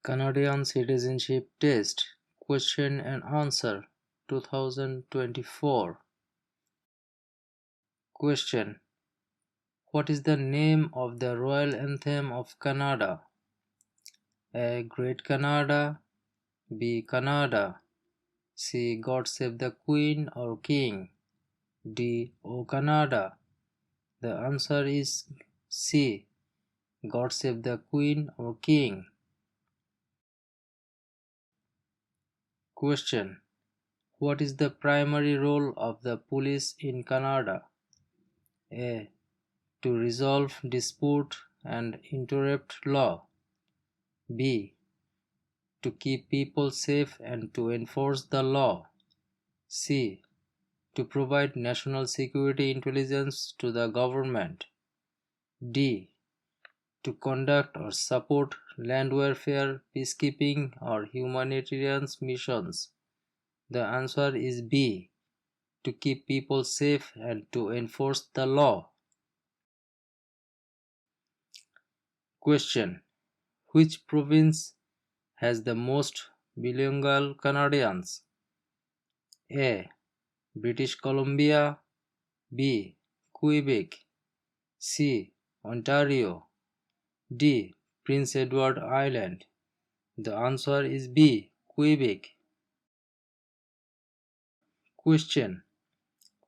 Canadian Citizenship Test Question and Answer 2024. Question: what is the name of the royal anthem of Canada? A. Great Canada. B. Canada. C. God Save the Queen or King. D. O Canada. The answer is C. God Save the Queen or King. Question: what is the primary role of the police in Canada? A. To resolve dispute and interrupt law. B. To keep people safe and to enforce the law. C. To provide national security intelligence to the government. D. To conduct or support land warfare, peacekeeping, or humanitarian missions. The answer is B. To keep people safe and to enforce the law. Question: which province has the most bilingual Canadians? A. British Columbia. B. Quebec. C. Ontario. D. Prince Edward Island. The answer is B. Quebec. Question: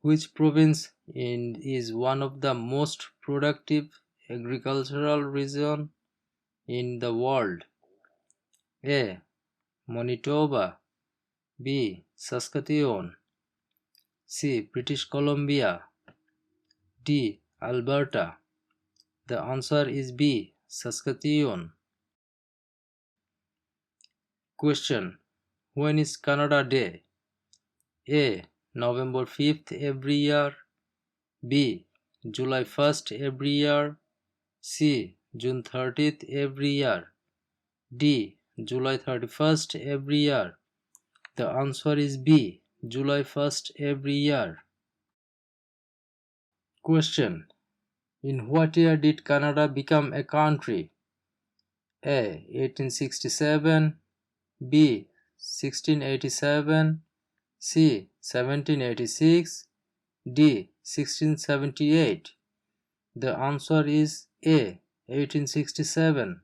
which province is one of the most productive agricultural regions in the world? A. Manitoba. B. Saskatchewan. C. British Columbia. D. Alberta. The answer is B. Saskatchewan. Question: when is Canada Day? A. November 5th every year. B. July 1st every year. C. June 30th every year. D. July 31st every year. The answer is B. July 1st every year. Question: in what year did Canada become a country? A. 1867. B. 1687. C. 1786. D. 1678. The answer is A. 1867.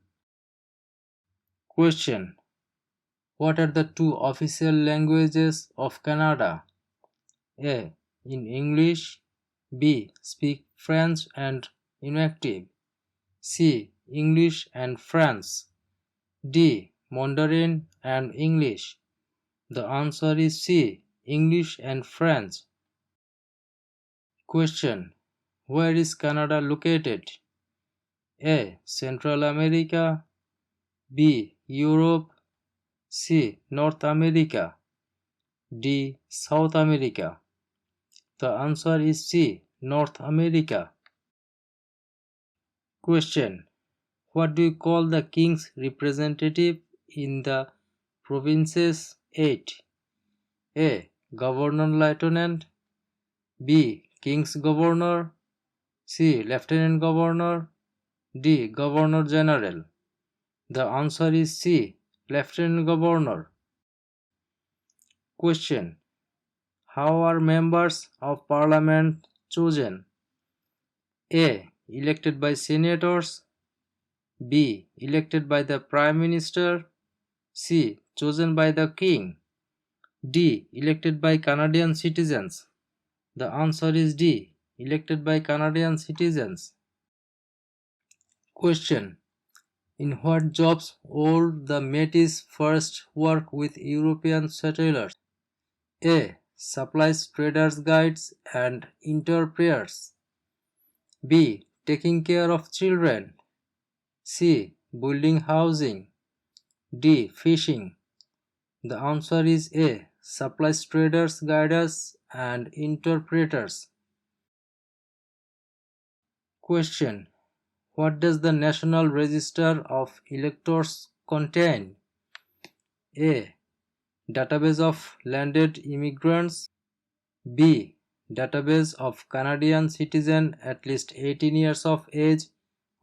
Question: what are the two official languages of Canada? A. In English. B. Speak French and inactive. C. English and French. D. Mandarin and English. The answer is C. English and French. Question: where is Canada located? A. Central America. B. Europe. C. North America. D. South America. The answer is C. North America. Question: what do you call the king's representative in the province's 8? A. Governor Lieutenant. B. King's Governor. C. Lieutenant Governor. D. Governor General. The answer is C. Lieutenant Governor. Question: how are members of parliament chosen? A. Elected by senators. B. Elected by the Prime Minister. C. Chosen by the King. D. Elected by Canadian citizens. The answer is D. Elected by Canadian citizens. Question: in what jobs would the Métis first work with European settlers? A. Supplies, traders, guides, and interpreters. B. Taking care of children. C. Building housing. D. Fishing. The answer is A. Supplies, traders, guides, and interpreters. Question: what does the National Register of Electors contain? A. Database of landed immigrants. B. Database of Canadian citizens at least 18 years of age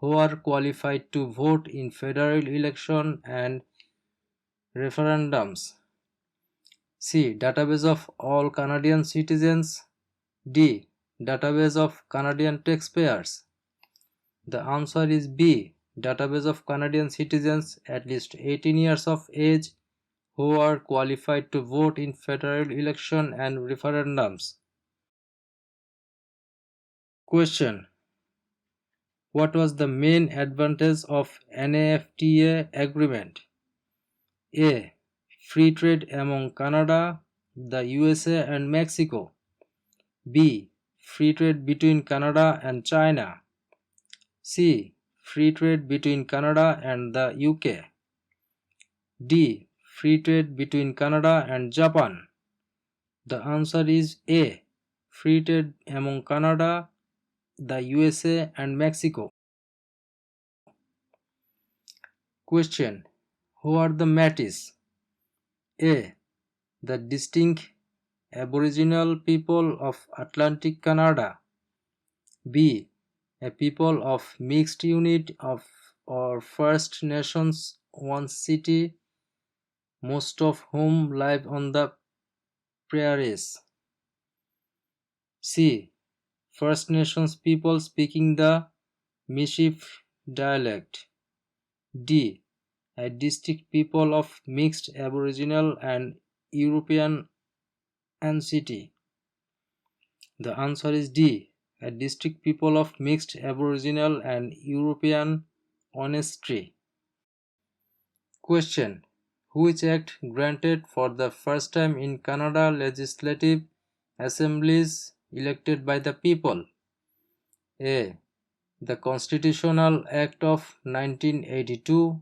who are qualified to vote in federal election and referendums. C. Database of all Canadian citizens. D. Database of Canadian taxpayers. The answer is B. Database of Canadian citizens at least 18 years of age who are qualified to vote in federal election and referendums. Question: what was the main advantage of NAFTA agreement? A. Free trade among Canada, the USA and Mexico. B. Free trade between Canada and China. C. Free trade between Canada and the UK. D. Free trade between Canada and Japan. The answer is A. Free trade among Canada, the USA and Mexico. Question: who are the Métis? A. The distinct Aboriginal people of Atlantic Canada. B. A people of mixed unit of or First Nations one city, most of whom live on the prairies. C. First Nations people speaking the Michif dialect. D. A distinct people of mixed Aboriginal and European ancestry. The answer is D. A distinct people of mixed Aboriginal and European ancestry. Question: which act granted for the first time in Canada legislative assemblies elected by the people? A. The Constitutional Act of 1982.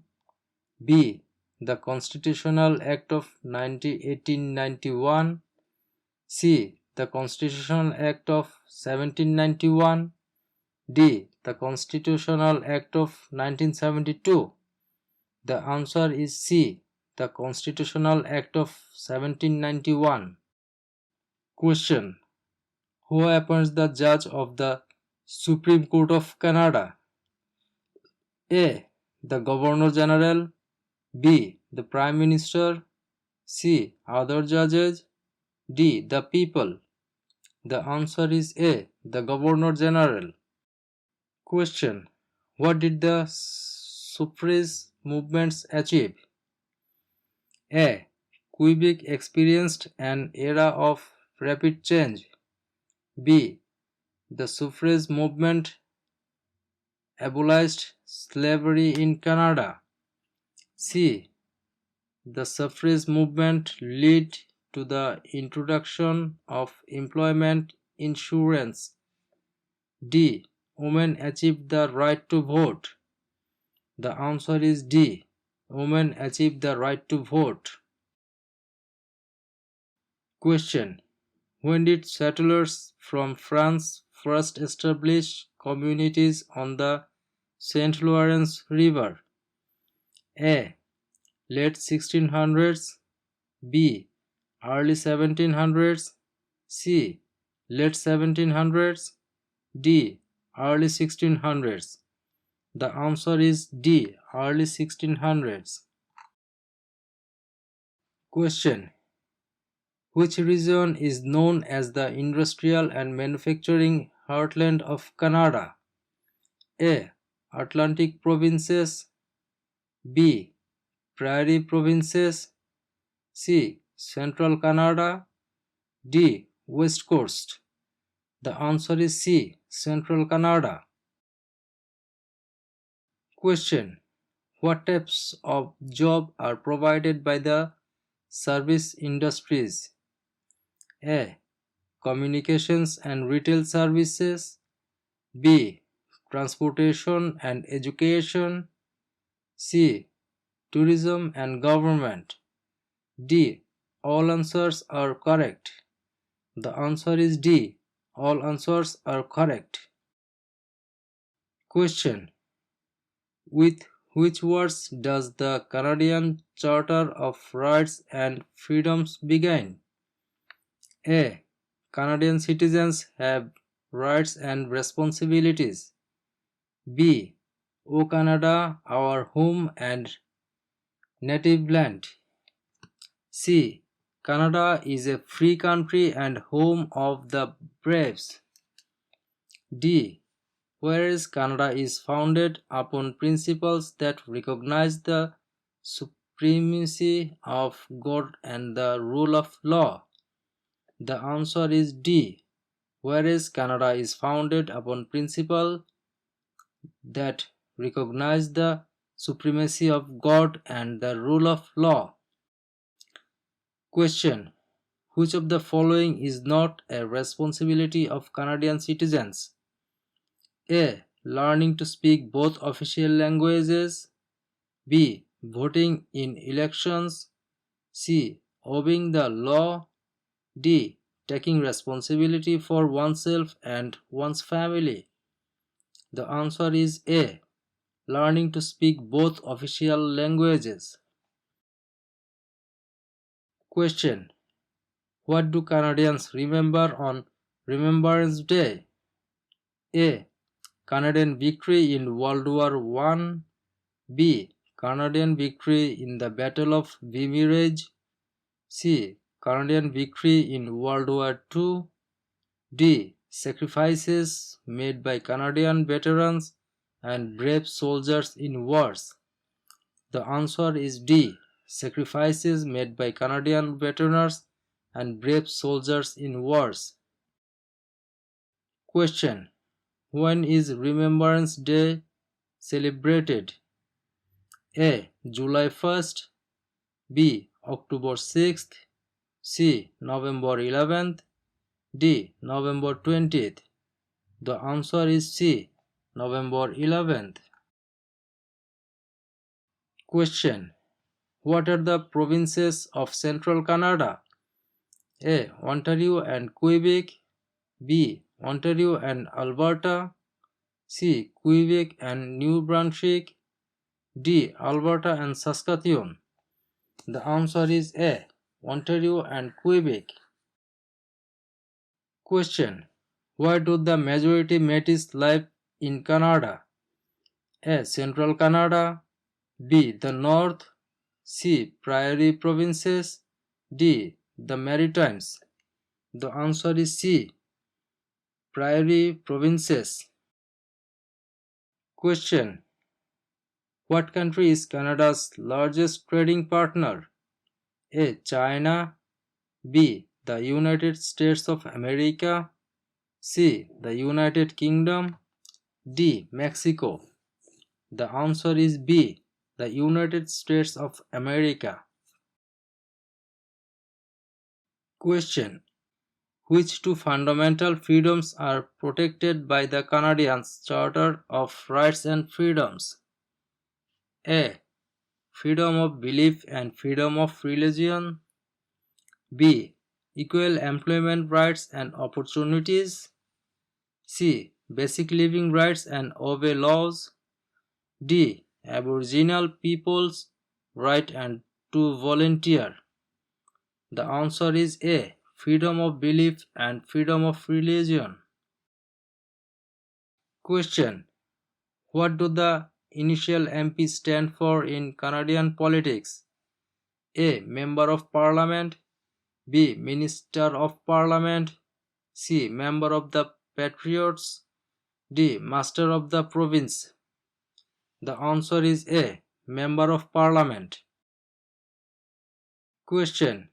B. The Constitutional Act of 1891. C. The Constitutional Act of 1791. D. The Constitutional Act of 1972. The answer is C. The Constitutional Act of 1791. Question: who appoints the judge of the Supreme Court of Canada? A. The Governor General. B. The Prime Minister. C. Other judges. D. The people. The answer is A. The Governor General. Question: what did the suffrage movements achieve? A. Quebec experienced an era of rapid change. B. The suffrage movement abolished slavery in Canada. C. The suffrage movement led to the introduction of employment insurance. D. Women achieved the right to vote. The answer is D. Women achieved the right to vote. Question: when did settlers from France first establish communities on the St. Lawrence River? A. Late 1600s. B. Early 1700s. C. Late 1700s. D. Early 1600s. The answer is D. Early 1600s. Question: which region is known as the industrial and manufacturing heartland of Canada? A. Atlantic provinces. B. Prairie provinces. C. Central Canada. D. West Coast. The answer is C. Central Canada. Question: what types of jobs are provided by the service industries? A. Communications and retail services. B. Transportation and education. C. Tourism and government. D. All answers are correct. The answer is D. All answers are correct. Question: with which words does the Canadian Charter of Rights and Freedoms begin? A. Canadian citizens have rights and responsibilities. B. O Canada, our home and native land. C. Canada is a free country and home of the braves. D. Whereas Canada is founded upon principles that recognize the supremacy of God and the rule of law. The answer is D. Whereas Canada is founded upon principles that recognize the supremacy of God and the rule of law. Question: which of the following is not a responsibility of Canadian citizens? A. Learning to speak both official languages. B. Voting in elections. C. Obeying the law. D. Taking responsibility for oneself and one's family. The answer is A. Learning to speak both official languages. Question: what do Canadians remember on Remembrance Day? A. Canadian victory in World War I. B. Canadian victory in the Battle of Vimy Ridge. C. Canadian victory in World War II. D. Sacrifices made by Canadian veterans and brave soldiers in wars. The answer is D. Sacrifices made by Canadian veterans and brave soldiers in wars. Question: when is Remembrance Day celebrated? A. July 1st. B. October 6th. C. November 11th. D. November 20th. The answer is C. November 11th. Question: what are the provinces of Central Canada? A. Ontario and Quebec. B. Ontario and Alberta. C. Quebec and New Brunswick. D. Alberta and Saskatchewan. The answer is A. Ontario and Quebec. Question: where do the majority Métis live in Canada? A. Central Canada. B. The North. C. Prairie Provinces. D. The Maritimes. The answer is C. Prairie Provinces. Question: what country is Canada's largest trading partner? A. China. B. The United States of America. C. The United Kingdom. D. Mexico. The answer is B. The United States of America. Question: which two fundamental freedoms are protected by the Canadian Charter of Rights and Freedoms? A. Freedom of belief and freedom of religion. B. Equal employment rights and opportunities. C. Basic living rights and obey laws. D. Aboriginal people's right and to volunteer. The answer is A. Freedom of belief and freedom of religion. Question: what do the initial MP stand for in Canadian politics? A. Member of Parliament. B. Minister of Parliament. C. Member of the Patriots. D. Master of the Province. The answer is A. Member of Parliament. Question: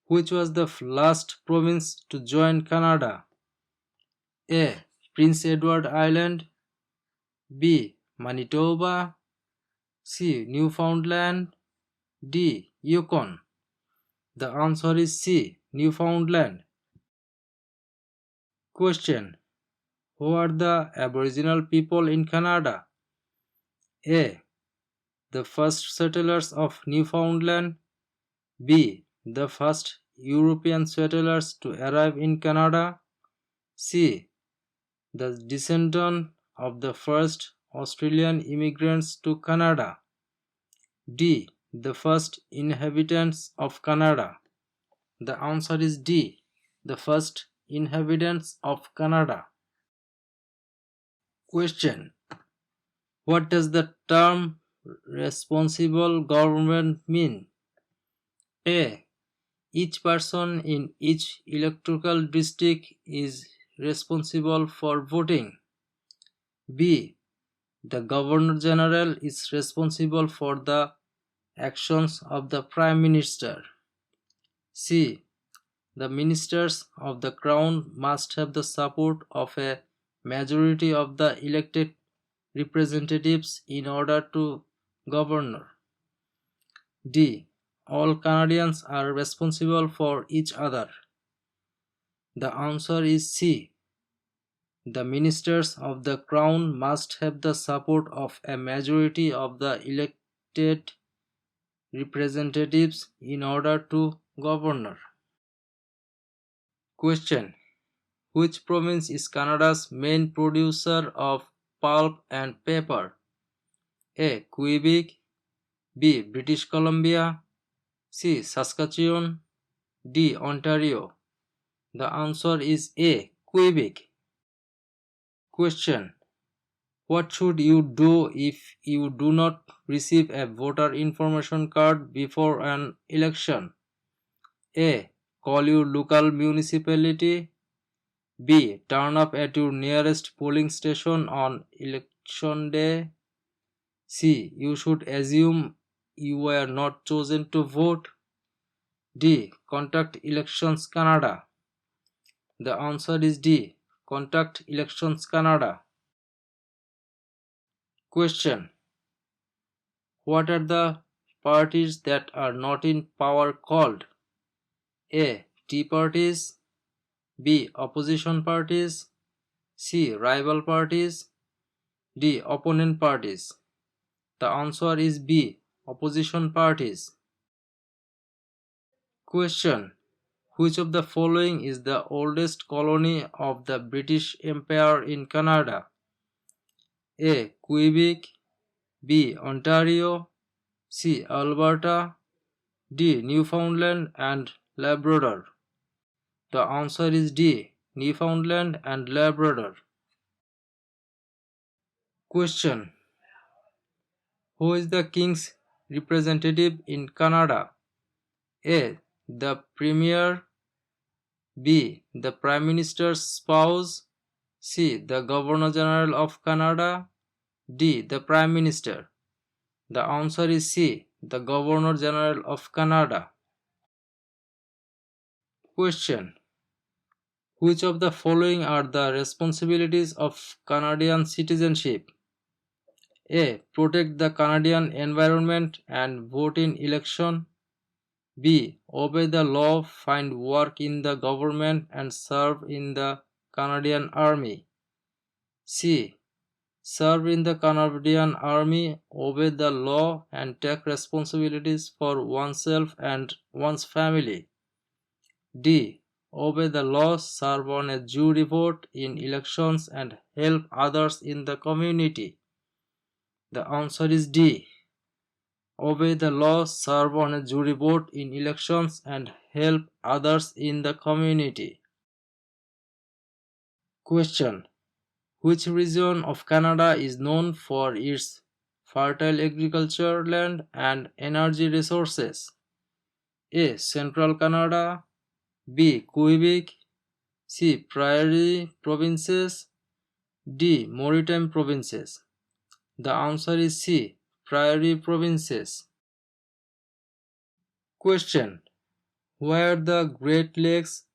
which was the last province to join Canada? A. Prince Edward Island. B. Manitoba. C. Newfoundland. D. Yukon. The answer is C. Newfoundland. Question: who are the Aboriginal people in Canada? A. The first settlers of Newfoundland. B. The first European settlers to arrive in Canada. C. The descendant of the first Australian immigrants to Canada. D. The first inhabitants of Canada. The answer is D. The first inhabitants of Canada. Question: what does the term responsible government mean? A. Each person in each electoral district is responsible for voting. B. The Governor General is responsible for the actions of the Prime Minister. C. The ministers of the Crown must have the support of a majority of the elected representatives in order to govern. D. All Canadians are responsible for each other. The answer is C. The ministers of the Crown must have the support of a majority of the elected representatives in order to govern. Question. Which province is Canada's main producer of pulp and paper? A. Quebec. B. British Columbia. C. Saskatchewan. D. Ontario. The answer is A. Quebec. Question. What should you do if you do not receive a voter information card before an election? A. Call your local municipality. B. Turn up at your nearest polling station on election day. C. You should assume you were not chosen to vote. D. Contact Elections Canada. The answer is D. Contact Elections Canada. Question. What are the parties that are not in power called? A. Tea parties. B. Opposition parties. C. Rival parties. D. Opponent parties. The answer is B. Opposition parties. Question. Which of the following is the oldest colony of the British Empire in Canada? A. Quebec. B. Ontario. C. Alberta. D. Newfoundland and Labrador. The answer is D. Newfoundland and Labrador. Question. Who is the King's representative in Canada? A. The Premier. B. The Prime Minister's spouse. C. The Governor General of Canada. D. The Prime Minister. The answer is C. The Governor General of Canada. Question. Which of the following are the responsibilities of Canadian citizenship? A. Protect the Canadian environment and vote in election. B. Obey the law, find work in the government and serve in the Canadian Army. C. Serve in the Canadian Army, obey the law and take responsibilities for oneself and one's family. D. Obey the law, serve on a jury vote in elections and help others in the community. The answer is D. Obey the law, serve on a jury vote in elections and help others in the community. Question. Which region of Canada is known for its fertile agriculture land and energy resources? A. Central Canada. B. Quebec. C. Prairie provinces. D. Maritime provinces. The answer is C. Prairie provinces. Question. Why are the Great Lakes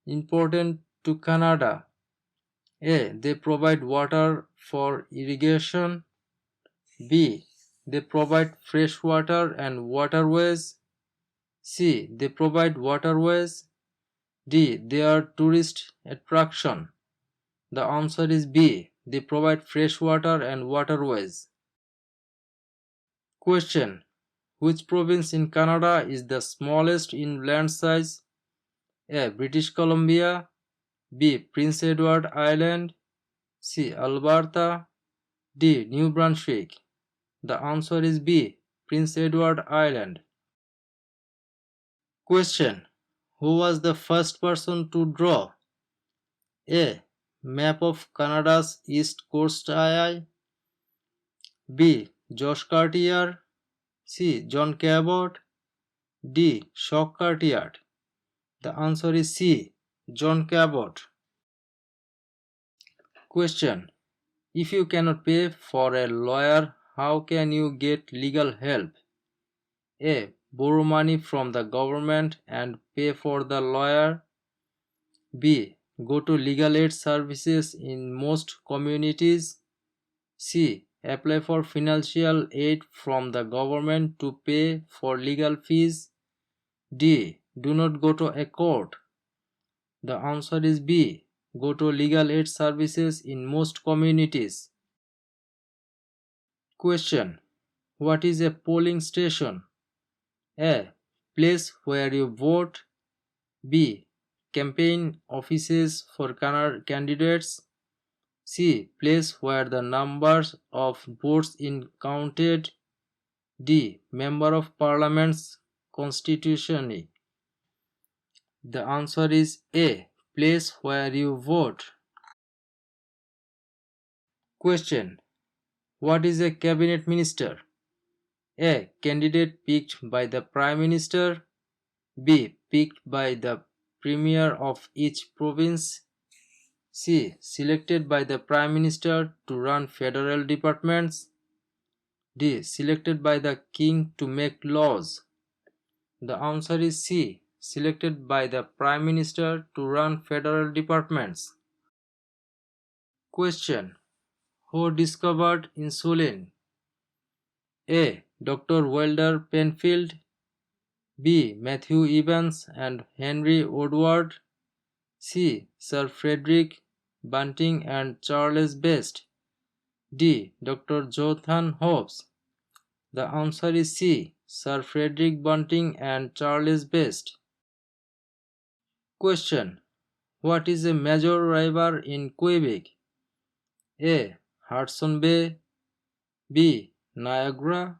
important to Canada? A. They provide water for irrigation. B. They provide fresh water and waterways. C. They provide waterways. D. They are tourist attraction. The answer is B. They provide fresh water and waterways. Question. Which province in Canada is the smallest in land size? A. British Columbia. B. Prince Edward Island. C. Alberta. D. New Brunswick. The answer is B. Prince Edward Island. Question. Who was the first person to draw? A. Map of Canada's East Coast II. B. Josh Cartier. C. John Cabot. D. Shock Cartier. The answer is C. John Cabot. Question. If you cannot pay for a lawyer, how can you get legal help? A. Borrow money from the government and pay for the lawyer. B. Go to legal aid services in most communities. C. Apply for financial aid from the government to pay for legal fees. D. Do not go to a court. The answer is B. Go to legal aid services in most communities. Question. What is a polling station? A. Place where you vote. B. Campaign offices for candidates. C. Place where the numbers of votes is counted. D. Member of Parliament's constituency. The answer is A. Place where you vote. Question. What is a cabinet minister? A. Candidate picked by the Prime Minister. B. Picked by the Premier of each province. C. Selected by the Prime Minister to run federal departments. D. Selected by the King to make laws. The answer is C. Selected by the Prime Minister to run federal departments. Question. Who discovered insulin? A. Dr. Wilder Penfield. B. Matthew Evans and Henry Woodward. C. Sir Frederick Banting and Charles Best. D. Dr. Jonathan Hobbes. The answer is C. Sir Frederick Banting and Charles Best. Question. What is a major river in Quebec? A. Hudson Bay. B. Niagara.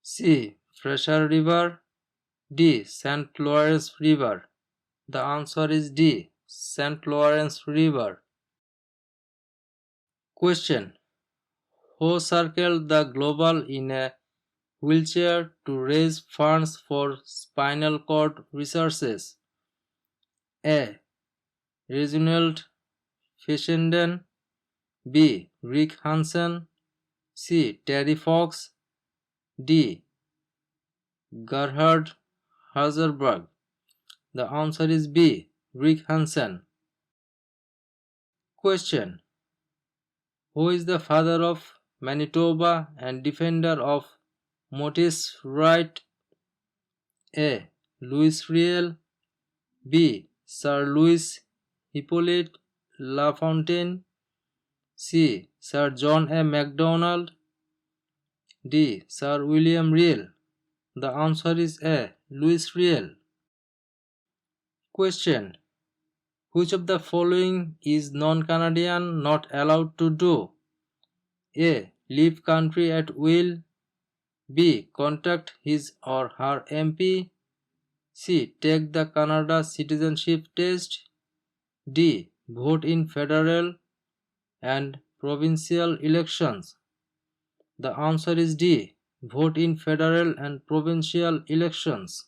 C. Fraser River. D. St. Lawrence River. The answer is D. St. Lawrence River. Question. Who circled the globe in a wheelchair to raise funds for spinal cord researches? A. Reginald Fessenden. B. Rick Hansen. C. Terry Fox. D. Gerhard Harzerberg. The answer is B. Rick Hansen. Question. Who is the father of Manitoba and defender of Motis right? A. Louis Riel. B. Sir Louis Hippolyte LaFontaine. C. Sir John A. Macdonald. D. Sir William Riel. The answer is A. Louis Riel. Question. Which of the following is non-Canadian not allowed to do? A. Leave country at will. B. Contact his or her MP. C. Take the Canada Citizenship Test. D. Vote in federal and provincial elections. The answer is D. Vote in federal and provincial elections.